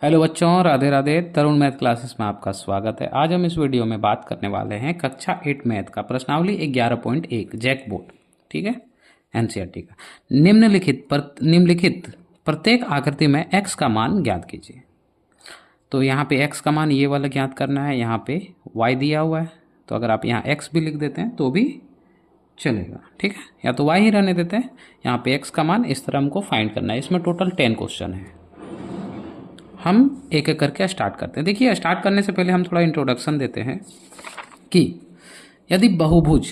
Hello बच्चों, राधे राधे। तरुण math classes में आपका स्वागत है। आज हम इस वीडियो में बात करने वाले हैं कक्षा 8 मैथ का प्रश्नावली 11.1 जैक बोर्ड। ठीक है, एनसीईआरटी का। निम्नलिखित प्रत्येक आकृति में x का मान ज्ञात कीजिए। तो यहाँ पे x का मान ये वाला ज्ञात करना है, यहाँ पे y दिया हुआ है, तो अगर आप यहाँ x भी लिख देते हैं तो भी चलेगा। ठीक है, या तो y ही रहने देते हैं। यहाँ पे x का मान इस तरह हमको फाइंड करना है। इसमें टोटल 10 क्वेश्चन है। हम एक एक करके स्टार्ट करते हैं। देखिए, स्टार्ट करने से पहले हम थोड़ा इंट्रोडक्शन देते हैं कि यदि बहुभुज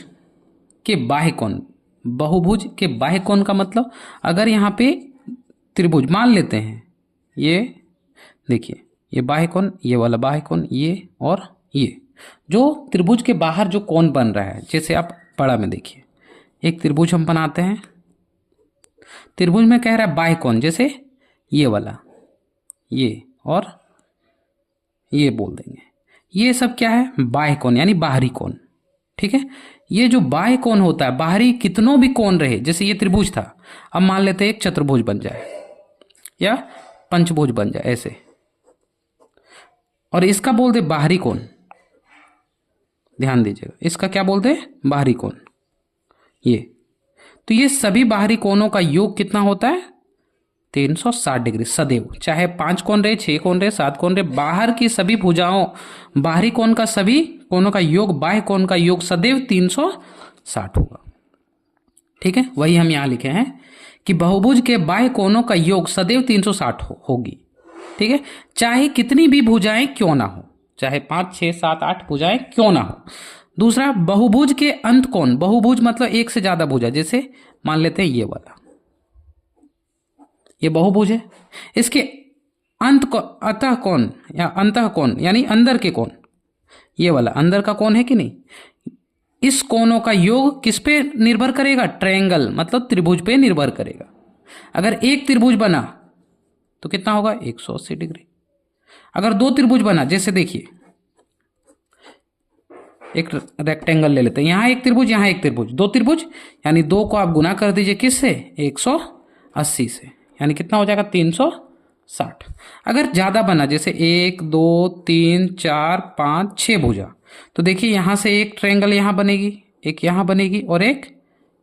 के बाह्य कोण, बहुभुज के बाह्य कोण का मतलब, अगर यहाँ पे त्रिभुज मान लेते हैं, ये देखिए, ये बाह्य कोण, ये वाला बाह्य कोण, ये और ये जो त्रिभुज के बाहर जो कोण बन रहा है, जैसे आप पड़ा में देखिए, एक त्रिभुज हम बनाते हैं। त्रिभुज में कह रहा है बाह्य कोण, जैसे ये वाला, ये और ये बोल देंगे। ये सब क्या है? बाह्य कोण यानी बाहरी कोण। ठीक है, ये जो बाह्य कोण होता है, बाहरी कितनों भी कोण रहे, जैसे ये त्रिभुज था, अब मान लेते हैं एक चतुर्भुज बन जाए या पंचभुज बन जाए ऐसे, और इसका बोल दे बाहरी कोण। ध्यान दीजिएगा, इसका क्या बोलते हैं? बाहरी कोण। ये तो ये सभी बाहरी कोणों का योग कितना होता है? 360 डिग्री सदैव। चाहे 5 कोण रहे, 6 कोण रहे, 7 कोण रहे, बाहर की सभी भुजाओं, बाहरी कोण का सभी कोणों का योग, बाह्य कोण का योग सदैव 360 होगा। ठीक है, वही हम यहां लिखे हैं कि बहुभुज के बाह्य कोणों का योग सदैव 360 होगी। ठीक है, चाहे कितनी भी भुजाएं क्यों ना हो, चाहे 5, 6, 7, 8 भुजाएं क्यों ना हो। दूसरा, बहुभुज के अंत कोण, बहुभुज मतलब एक से ज्यादा भुजा, जैसे मान लेते हैं ये वाला, ये बहुभुज है, इसके अंत को अतः कोण या अंतः कोण यानी अंदर के कोण, ये वाला अंदर का कोण है कि नहीं, इस कोणों का योग किस पे निर्भर करेगा? ट्रायंगल मतलब त्रिभुज पे निर्भर करेगा। अगर एक त्रिभुज बना तो कितना होगा? 180 डिग्री। अगर दो त्रिभुज बना, जैसे देखिए एक रेक्टेंगल ले लेते हैं, यहां एक त्रिभुज, यहां एक त्रिभुज, दो त्रिभुज, यानी दो को आप गुना कर दीजिए किससे? 180 से, यानी कितना हो जाएगा? 360। अगर ज्यादा बना, जैसे 1, 2, 3, 4, 5, 6 भुजा, तो देखिए यहां से एक ट्रायंगल यहां बनेगी, एक यहां बनेगी और एक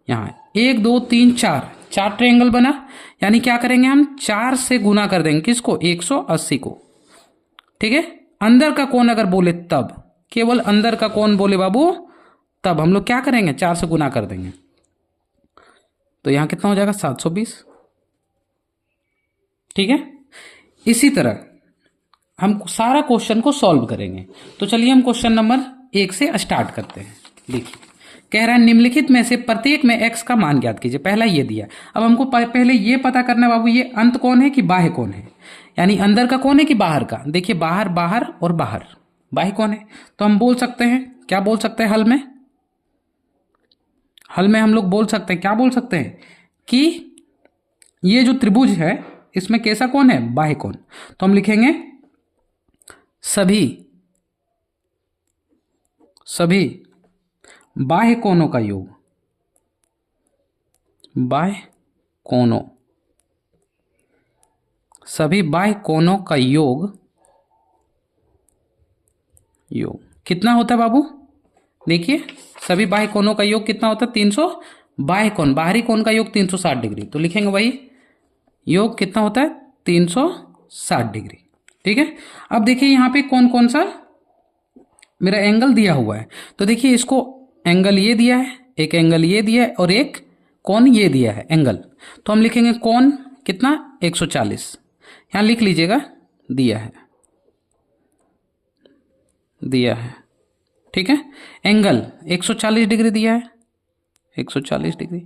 यहां। 1, 2, 3, 4, 4 ट्रायंगल बना, यानी क्या करेंगे हम? 4 से गुना कर देंगे किसको? 180 को। ठीक है, अंदर का कोण अगर बोले तब, केवल अंदर का कोण बोले बाबू, तब हम लोग क्या करेंगे? 4 से गुना कर देंगे। तो यहां कितना हो जाएगा? 720। ठीक है, इसी तरह हम सारा क्वेश्चन को सॉल्व करेंगे। तो चलिए हम क्वेश्चन नंबर 1 से स्टार्ट करते हैं। देखिए, कह रहा है निम्नलिखित में से प्रत्येक में x का मान ज्ञात कीजिए। पहला ये दिया, अब हमको पहले ये पता करना है बाबू, ये अंत कौन है कि बाह्य कौन है, यानी अंदर का कौन है कि बाहर का। देखिए, बाहर, बाहर और बाहर, बाह्य कौन है। तो हम बोल सकते हैं, क्या बोल सकते हैं हल में? हल में हम लोग बोल सकते हैं, क्या बोल सकते हैं कि ये जो त्रिभुज है, इसमें कैसा कौन है? बाह्य कौन। तो हम लिखेंगे सभी बाह्य कोणों का योग, बाह्य कोणों, सभी बाह्य कोणों का योग कितना होता है बाबू? देखिए, सभी बाह्य कोणों का योग कितना होता है? 300। बाह्य कोण, बाहरी कोण का योग 360 डिग्री, तो लिखेंगे वही योग कितना होता है? 360 डिग्री। ठीक है, अब देखिए यहां पे कौन कौन सा मेरा एंगल दिया हुआ है। तो देखिए, इसको एंगल ये दिया है, एक एंगल ये दिया है और एक कोण ये दिया है एंगल। तो हम लिखेंगे कोण कितना? 140। यहां लिख लीजिएगा, दिया है, दिया है। ठीक है, एंगल 140 डिग्री दिया है, 140 डिग्री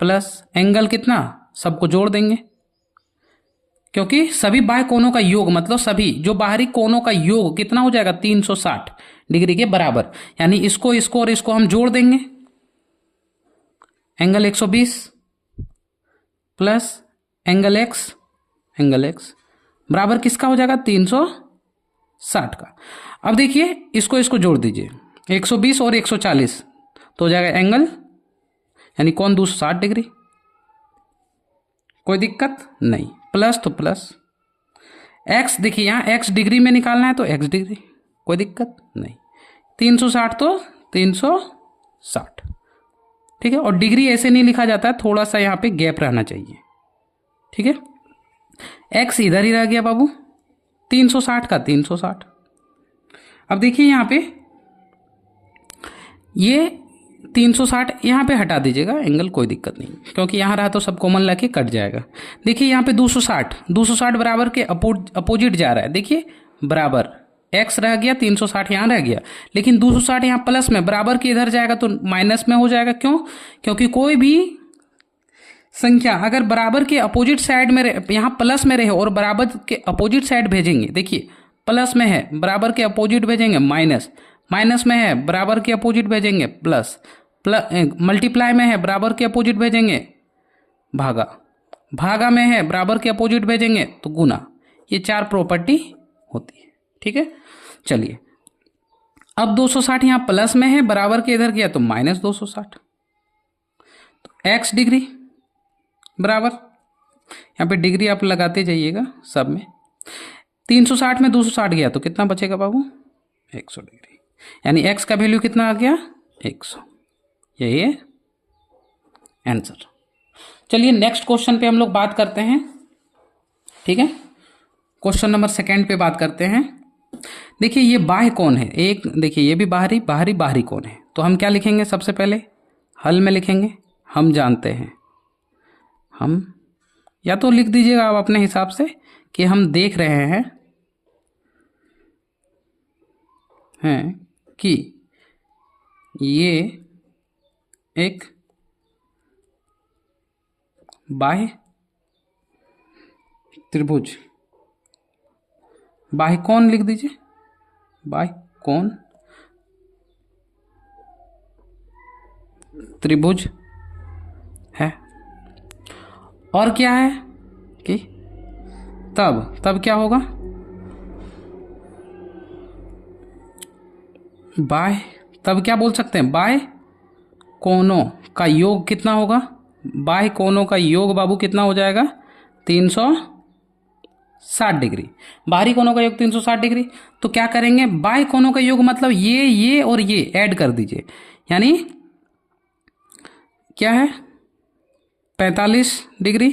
प्लस एंगल कितना? सबको जोड़ देंगे, क्योंकि सभी बाह्य कोणों का योग मतलब सभी जो बाहरी कोणों का योग कितना हो जाएगा? 360 डिग्री के बराबर, यानी इसको और इसको हम जोड़ देंगे। एंगल 120 प्लस एंगल एक्स बराबर किसका हो जाएगा? 360 का। अब देखिए, इसको जोड़ दीजिए, 120 और 140, तो हो जाएगा एंगल, यानी कौन? 260 डिग्री। कोई दिक्कत नहीं, प्लस तो प्लस, एक्स देखिए यहाँ एक्स डिग्री में निकालना है तो एक्स डिग्री, कोई दिक्कत नहीं। 360 तो 360, ठीक है। और डिग्री ऐसे नहीं लिखा जाता है, थोड़ा सा यहाँ पे गैप रहना चाहिए, ठीक है। एक्स इधर ही रह गया बाबू, 360 का 360। अब देखिए यहाँ पे ये 360 यहाँ पे हटा दीजिएगा एंगल, कोई दिक्कत नहीं, क्योंकि यहाँ रहा तो सब कॉमन लाके कट जाएगा। देखिए यहाँ पे 260 बराबर के अपोजिट जा रहा है, देखिए बराबर एक्स रह गया, 360 यहाँ रह गया, लेकिन 260 यहाँ प्लस में, बराबर के इधर जाएगा तो माइनस में हो जाएगा। क्यों? क्योंकि कोई भी संख्या अगर बराबर के अपोजिट साइड में यहाँ प्लस में रहे और बराबर के अपोजिट साइड भेजेंगे, देखिए प्लस में है बराबर के अपोजिट भेजेंगे माइनस, माइनस में है बराबर के अपोजिट भेजेंगे प्लस, मल्टीप्लाई में है बराबर के अपोजिट भेजेंगे भागा, भागा में है बराबर के अपोजिट भेजेंगे तो गुना। ये 4 प्रॉपर्टी होती है, ठीक है। चलिए अब 260 यहाँ प्लस में है, बराबर के इधर गया तो माइनस 260, तो एक्स डिग्री बराबर, यहाँ पे डिग्री आप लगाते जाइएगा सब में। 360 में 260 गया तो कितना बचेगा बाबू? 100 डिग्री, यानी एक्स का वैल्यू कितना आ गया? 100। यही है आंसर। चलिए नेक्स्ट क्वेश्चन पे हम लोग बात करते हैं, ठीक है। क्वेश्चन नंबर 2 पे बात करते हैं। देखिए ये बाह्य कोण है एक, देखिए ये भी बाहरी बाहरी बाहरी कोण है, तो हम क्या लिखेंगे? सबसे पहले हल में लिखेंगे, हम जानते हैं, हम या तो लिख दीजिएगा आप अपने हिसाब से कि हम देख रहे हैं कि ये एक बाह्य त्रिभुज, बाह्य कोण लिख दीजिए, बाह्य कोण त्रिभुज है। और क्या है कि तब क्या होगा? बाह्य, तब क्या बोल सकते हैं? बाह्य कोणों का योग कितना होगा? बाह्य कोणों का योग बाबू कितना हो जाएगा? 360 डिग्री। बाहरी कोणों का योग 360 डिग्री। तो क्या करेंगे? बाह्य कोणों का योग मतलब ये और ये ऐड कर दीजिए, यानी क्या है? 45 डिग्री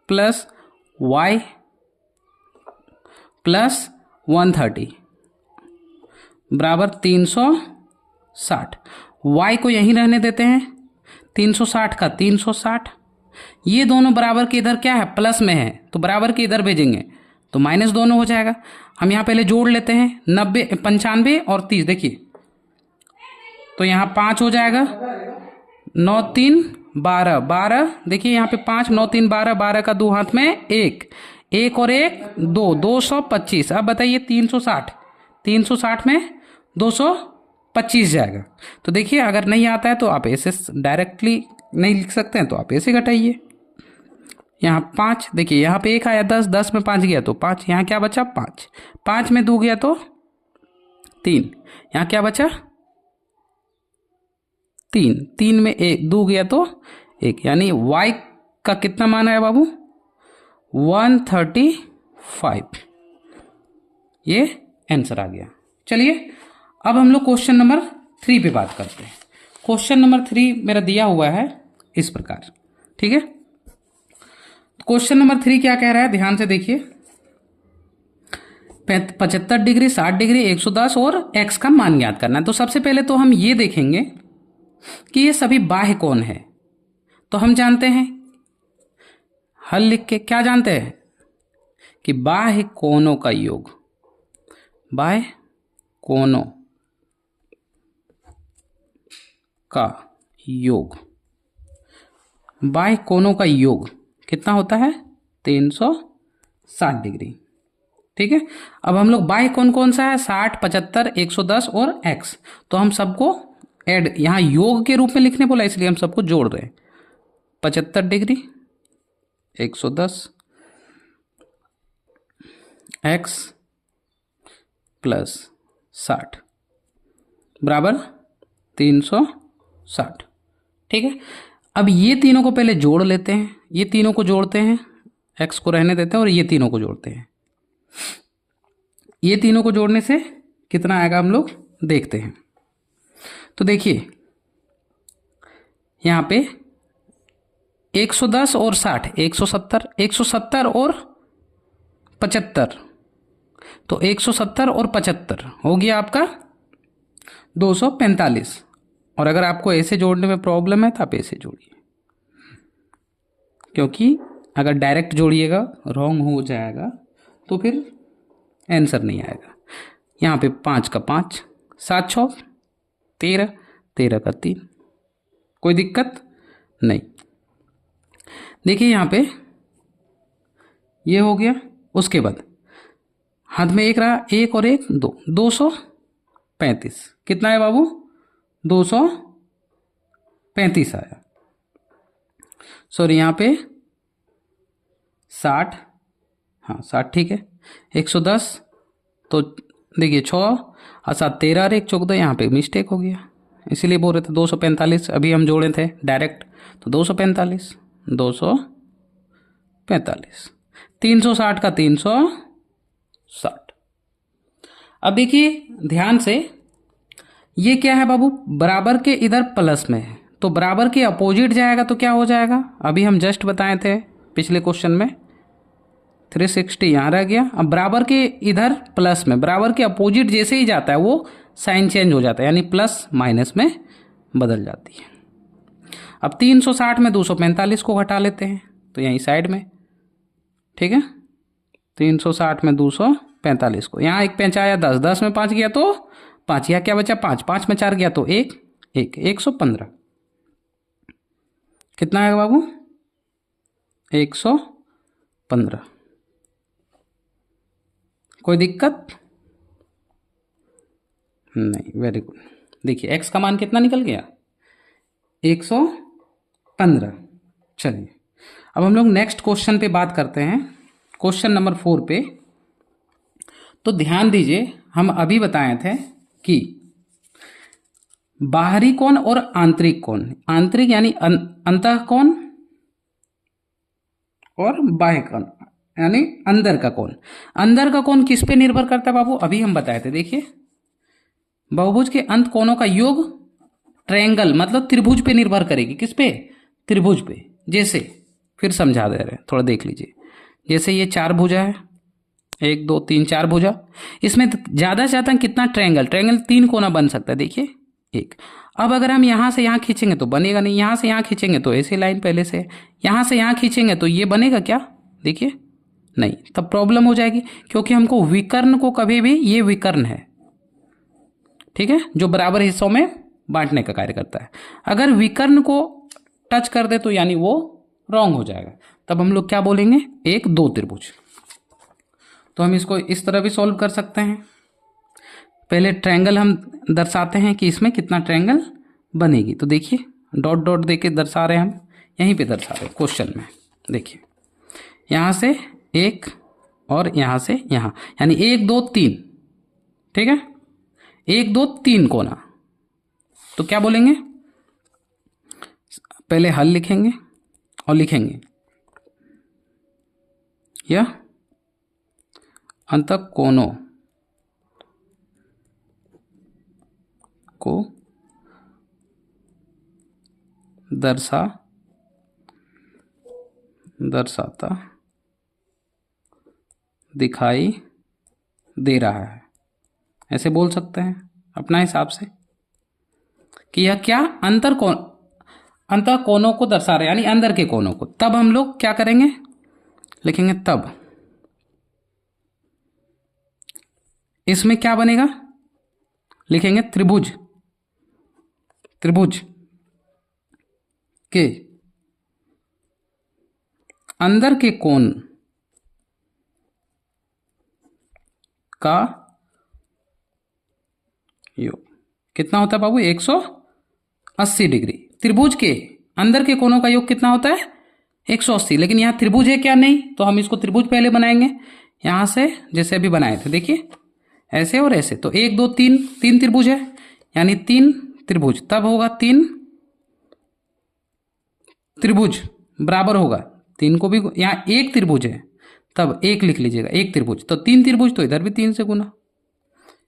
प्लस y प्लस 130 बराबर 360। y को यहीं रहने देते हैं, 360 का 360। ये दोनों बराबर के इधर क्या है? प्लस में है, तो बराबर के इधर भेजेंगे तो माइनस दोनों हो जाएगा। हम यहाँ पहले जोड़ लेते हैं, 90 95 और 30, देखिए तो यहाँ 5 हो जाएगा, 9 3 12 12, देखिए यहाँ पे 5 9 3 12, 12 का 2 हाथ में 1 1 और 1 2, 225। अब बताइए 360 में 225 जाएगा। तो देखिए अगर नहीं आता है तो आप ऐसे डायरेक्टली नहीं लिख सकते हैं, तो आप ऐसे घटाइए। यहाँ 5, देखिए यहाँ पे 1 आया 10, 10 में 5 गया तो 5, यहाँ क्या बचा? 5, 5 में 2 गया तो 3, यहाँ क्या बचा? 3, 3 में 1 2 गया तो 1, यानी y का कितना मान आया बाबू? 135। ये आंसर आ गया। चलिए अब हम लोग क्वेश्चन नंबर 3 पे बात करते हैं। क्वेश्चन नंबर 3 मेरा दिया हुआ है इस प्रकार, ठीक है। क्वेश्चन नंबर 3 क्या कह रहा है? ध्यान से देखिए, 75 डिग्री 60 डिग्री 110 और x का मान ज्ञात करना है। तो सबसे पहले तो हम ये देखेंगे कि ये सभी बाह्य कोण है। तो हम जानते हैं, हल लिख के क्या जानते हैं कि बाह्य कोणों का योग, बाह्य कोणों का योग, बाह्य कोणों का योग कितना होता है? 360 डिग्री, ठीक है। अब हम लोग बाह्य कोण कौन सा है? 60 75 110 और x, तो हम सबको ऐड यहाँ योग के रूप में लिखने बोला, इसलिए हम सबको जोड़ रहे हैं। 75 डिग्री 110 x प्लस 60 बराबर 360, ठीक है। अब ये तीनों को पहले जोड़ लेते हैं, ये तीनों को जोड़ते हैं, x को रहने देते हैं और ये तीनों को जोड़ते हैं। ये तीनों को जोड़ने से कितना आएगा हम लोग देखते हैं। तो देखिए यहाँ पे 110 और 60 170, 170 और 75, तो 170 और 75 हो गया आपका 245। और अगर आपको ऐसे जोड़ने में प्रॉब्लम है तो आप ऐसे जोड़िए, क्योंकि अगर डायरेक्ट जोड़िएगा रॉन्ग हो जाएगा तो फिर आंसर नहीं आएगा। यहाँ पे 5 का 5, 7 6 13, 13 का 3, कोई दिक्कत नहीं। देखिए यहाँ पे ये हो गया। उसके बाद हाथ में एक रहा, एक और एक 2, 235 कितना है बाबू 235 आया। सॉरी यहाँ पे 60, हाँ 60 ठीक है। 110 तो देखिए 6 और 7 13 और 1 14, यहाँ पे मिस्टेक हो गया, इसीलिए बोल रहे थे 245 अभी हम जोड़े थे डायरेक्ट, तो 245 245, 360 का 360। अब देखिए ध्यान से, ये क्या है बाबू बराबर के इधर प्लस में है, तो बराबर के अपोजिट जाएगा तो क्या हो जाएगा, अभी हम जस्ट बताए थे पिछले क्वेश्चन में 360 यहाँ रह गया। अब बराबर के इधर प्लस में, बराबर के अपोजिट जैसे ही जाता है वो साइन चेंज हो जाता है, यानी प्लस माइनस में बदल जाती है। अब 360 में 245 को घटा लेते हैं तो यहीं साइड में, ठीक है। 360 में 245 को, यहाँ एक 5 आया 10, 10 में 5 गया तो 5, यहाँ क्या बचा 5, 5 में 4 गया तो 1, 115 कितना आएगा बाबू 115। कोई दिक्कत नहीं, वेरी गुड। देखिए x का मान कितना निकल गया 115। चलिए अब हम लोग नेक्स्ट क्वेश्चन पे बात करते हैं, क्वेश्चन नंबर 4 पे। तो ध्यान दीजिए, हम अभी बताए थे कि बाहरी कोण और आंतरिक कोण, आंतरिक यानी अंतः कोण और बाह्य कोण यानी अंदर का कोण। अंदर का कोण किस पे निर्भर करता है बाबू, अभी हम बताए थे। देखिए बहुभुज के अंत कोणों का योग ट्रायंगल मतलब त्रिभुज पे निर्भर करेगी, किस पे त्रिभुज पे। जैसे फिर समझा दे रहे हैं, थोड़ा देख लीजिए। जैसे ये 4 भुजा है, 1 2 3 4 भुजा, इसमें ज़्यादा से ज़्यादा कितना ट्रायंगल 3 कोना बन सकता है, देखिए 1। अब अगर हम यहाँ से यहाँ खींचेंगे तो बनेगा नहीं, यहाँ से यहाँ खींचेंगे तो ऐसी लाइन पहले से, यहाँ से यहाँ खींचेंगे तो ये बनेगा क्या, देखिए नहीं, तब प्रॉब्लम हो जाएगी। क्योंकि हमको विकर्ण को कभी भी, ये विकर्ण है ठीक है, जो बराबर हिस्सों में बांटने का कार्य करता है। अगर विकर्ण को टच कर दे तो यानी वो रॉन्ग हो जाएगा, तब हम लोग क्या बोलेंगे 1 2 त्रिभुज। तो हम इसको इस तरह भी सॉल्व कर सकते हैं। पहले ट्रायंगल हम दर्शाते हैं कि इसमें कितना ट्रायंगल बनेगी। तो देखिए डॉट डॉट दे के दर्शा रहे हैं, हम यहीं पे दर्शा रहे हैं क्वेश्चन में। देखिए यहाँ से 1 और यहाँ से यहाँ, यानी 1 2 3, ठीक है, 1 2 3 कोना। तो क्या बोलेंगे, पहले हल लिखेंगे और लिखेंगे यह अंतः कोणों को दर्शाता दिखाई दे रहा है, ऐसे बोल सकते हैं अपना हिसाब से कि यह क्या अंतर कोणों को दर्शा रहे, यानी अंदर के कोणों को। तब हम लोग क्या करेंगे, लिखेंगे तब इसमें क्या बनेगा, लिखेंगे त्रिभुज के अंदर के कोण का योग कितना होता है बाबू 180 डिग्री। त्रिभुज के अंदर के कोणों का योग कितना होता है 180। लेकिन यहाँ त्रिभुज है क्या, नहीं, तो हम इसको त्रिभुज पहले बनाएंगे यहाँ से, जैसे अभी बनाए थे। देखिए ऐसे और ऐसे, तो 1 2 3 3 त्रिभुज है, यानी 3 त्रिभुज, तब होगा 3 त्रिभुज बराबर होगा 3 को भी, यहाँ 1 त्रिभुज है तब 1 लिख लीजिएगा, 1 त्रिभुज, तो 3 त्रिभुज तो इधर भी 3 से गुना,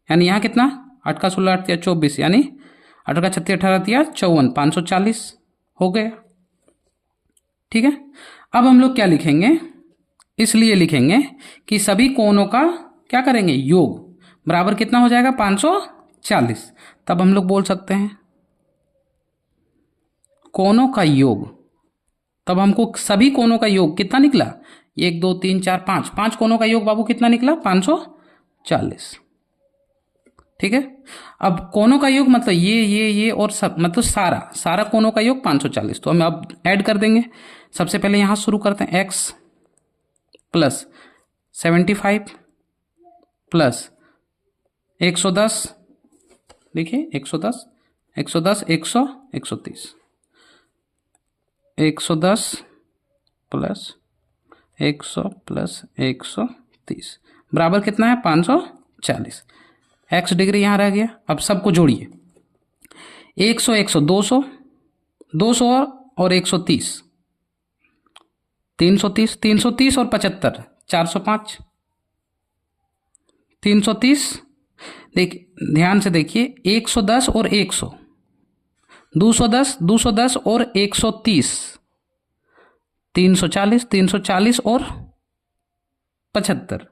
यानी यहाँ कितना 8 का 16 8 24, यानी 8 का 36 18 54, 540 हो गया। ठीक है, अब हम लोग क्या लिखेंगे, इसलिए लिखेंगे कि सभी कोणों का क्या करेंगे, योग बराबर कितना हो जाएगा 540। तब हम लोग बोल सकते हैं कोणों का योग, तब हमको सभी कोणों का योग कितना निकला, 1 2 3 4 5, 5 कोणों का योग बाबू कितना निकला 540। ठीक है, अब कोणों का योग मतलब ये और सब, मतलब सारा कोणों का योग 540। तो हम अब ऐड कर देंगे। सबसे पहले यहां शुरू करते हैं, x प्लस 75 प्लस 110, देखिए 110 110 100 130, 110 प्लस 100 प्लस 130 बराबर कितना है 540। x डिग्री यहाँ रह गया। अब सबको जोड़िए, 100 100 200, 200 और 130, 330, 330 और 75 405, 330, ध्यान से देखिए 110 और 100, 210 210 और 130, 340 340 और 75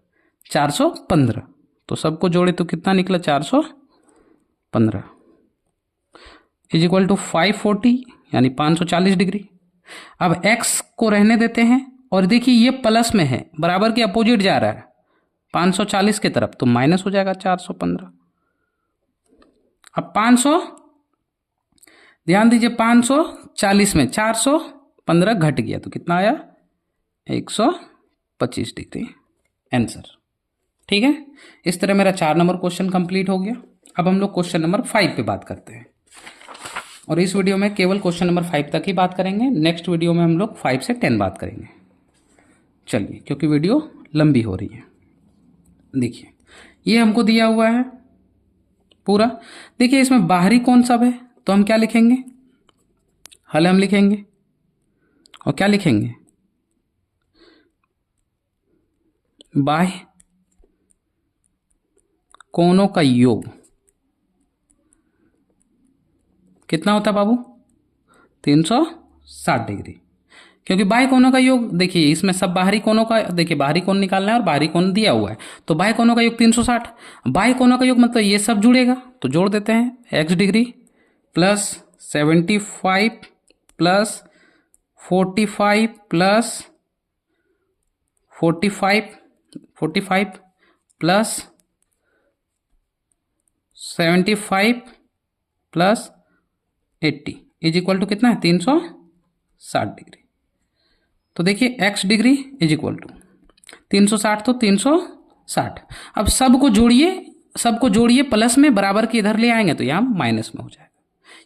415। तो सबको जोड़े तो कितना निकला 415 इज इक्वल टू 540, यानी 540 डिग्री। अब x को रहने देते हैं और देखिए ये प्लस में है, बराबर के अपोजिट जा रहा है 540 की तरफ, तो माइनस हो जाएगा 415। अब 500, ध्यान दीजिए 540 में 415 घट गया तो कितना आया 125 डिग्री आंसर। ठीक है, इस तरह मेरा 4 नंबर क्वेश्चन कंप्लीट हो गया। अब हम लोग क्वेश्चन नंबर 5 पे बात करते हैं, और इस वीडियो में केवल क्वेश्चन नंबर 5 तक ही बात करेंगे। नेक्स्ट वीडियो में हम लोग 5 से 10 बात करेंगे। चलिए, क्योंकि वीडियो लंबी हो रही है। देखिए ये हमको दिया हुआ है पूरा, देखिए इसमें बाहरी कोण सब है, तो हम क्या लिखेंगे, हल हम लिखेंगे और क्या लिखेंगे, बाह्य कोणों का योग कितना होता है बाबू 360 डिग्री, क्योंकि बाह्य कोणों का योग, देखिए इसमें सब बाहरी कोणों का, देखिए बाहरी कोण निकालना है और बाहरी कोण दिया हुआ है, तो बाह्य कोणों का योग 360, बाह्य कोणों का योग मतलब ये सब जुड़ेगा, तो जोड़ देते हैं x degree plus 75 plus 45 plus 45 plus 75 plus 80 is equal to कितना है 360 डिग्री। तो देखिए x degree is equal to 360, तो 360। अब सबको जोड़िए प्लस में, बराबर के इधर ले आएंगे तो यहाँ माइनस में हो जाएगा।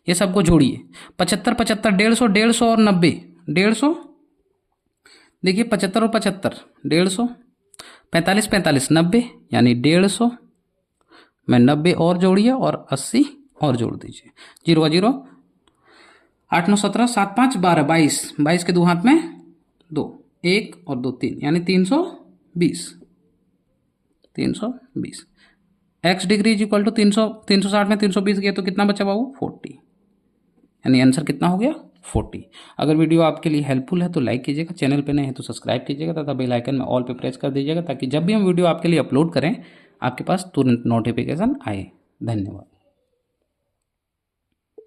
ये सबको जोड़िए 75 75 150 150 और 90 150, देखिए 75 और 75 150, 45 45 90, यानी 150 में 90 और जोड़िए और 80 और जोड़ दीजिए, 0 0 8 9 17 7 5 12 22, 22 के 2 हाथ में 2, 1 और 2 3, यानी 320 x degree is equal to 360 में 320 गया तो कितना बचा बाबू 40, यानी आंसर कितना हो गया 40। अगर वीडियो आपके लिए हेल्पफुल है तो लाइक कीजिएगा, चैनल पे नए हैं तो सब्सक्राइब कीजिएगा तथा बेल आइकन में ऑल पे प्रेस कर दीजिएगा, ताकि जब भी हम वीडियो आपके लिए अपलोड करें आपके पास तुरंत नोटिफिकेशन आए। धन्यवाद।